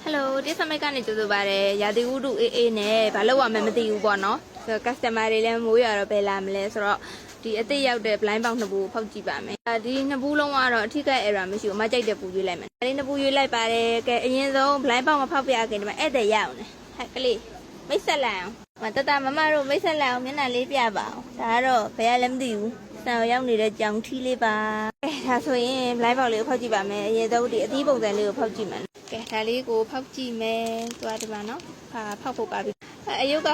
Hello, this is my kind of bare. Yadi would do in a Balawa Memati Ubono. The customer we are a belamless or the ate out the blind bound Nabu Pogibame. The Nabulon or Tika era, Monsieur, my take the Puyu lemon. In the Puyu like Bare, though blind bound of Papi again at the yawn. Happily, Mr. Lamb. Matata Mamaro, Mr. Lamb, and I live Yaba. Taro, Pelem do. Now young needed young chili bar. That's why blind bound little Pogibame, though the Adibo than little Pogiman. ကဲဒါလေးကိုဖောက်ကြည့်မယ်သွားတယ်ပါနော်ဖောက်ဖို့ပါပြီအယုတ်က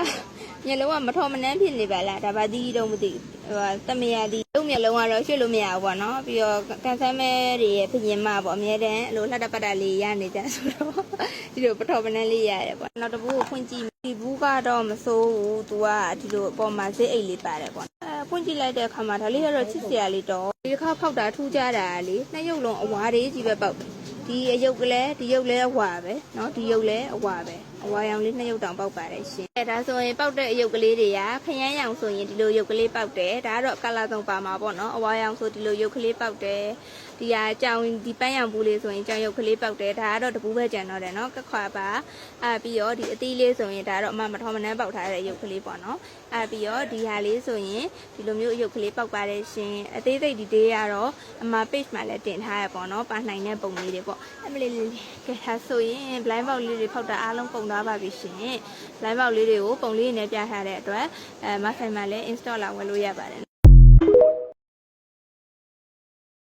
မျက်လုံးကမထော်မနှမ်းဖြစ်နေပါလားဒါပါဒီတော့မသိဟိုတမယာဒီလုံးမျက်လုံးကတော့ရွှေ့လို့မရဘူးပေါ့နော်ပြီးတော့ကန်ဆယ်မဲတွေရဲ့ပြင်မပေါ့အမြဲတမ်းအလိုလှက်တပတ်တာလေးရနေကြဆိုတော့ဒီလိုပထော်မနှမ်းလေးရတယ်ပေါ့နောက်တစ်ဘူးကိုဖွင့်ကြည့်ဒီဘူးကတော့မစိုးဘူးသူကဒီလိုအပေါ်မှာဈေးအိတ်လေးပါတယ်ပေါ့ဖွင့်ကြည့်လိုက်တဲ့အခါမှာဒါလေးကတော့ချစ်စရာလေးတော့ဒီတစ်ခါဖောက်တာထူးကြတာလေနှစ်ရုပ်လုံးအဝါလေးကြီးပဲပေါက်ဒီအယုတ်ကလေးဒီယုတ်လေးအဝါပဲเนาะဒီယုတ်လေးအဝါပဲအဝါရောင်လေးနှစ်ယုတ်တောင်ပေါက်ပါတယ်ရှင်အဲဒါဆိုရင်ပေါက်တဲ့အယုတ်ကလေးတွေကခရမ်းရောင်ဆိုရင်ဒီလိုယုတ်ကလေးပေါက်တယ်ဒါကတော့ကလာသုံးပါမှာပေါ့เนาะအဝါရောင်ဆိုဒီလိုယုတ်ကလေးပေါက်တယ်ဒီဟာကြောင်ဒီပန်းရောင်ဘူးလေးဆိုရင်ကြောင်ယုတ်ကလေးပေါက်တယ်ဒါကတော့တပူးပဲကြံတော့တယ်เนาะကခွာပါပြီးတော့ဒီအသီးလေးဆိုရင်ဒါတော့အမမထောမနှမ်းပေါက်ထားတဲ့ယုတ်ကလေးပေါ့เนาะပြီးတော့ဒီဟာလေးဆိုရင်ဒီလိုမျိုးယုတ်ကလေးပေါက်ပါတယ်ရှင်အသေးစိတ်ဒီတေးကတော့အမ page မှာလည်းတင်ထားရပေါ့เนาะပါနိုင်တဲ့ပုံလေးတွေပေါ့အမလေးကဲဒါဆိုရင် blind box လေးတွေဖောက်တာအားလုံးပုံသွားပါပြီရှင် blind box လေးတွေကိုပုံလေးနဲ့ပြထားတဲ့အတွက်မဆိုင်မှာလည်း install လာဝယ်လို့ရပါတယ်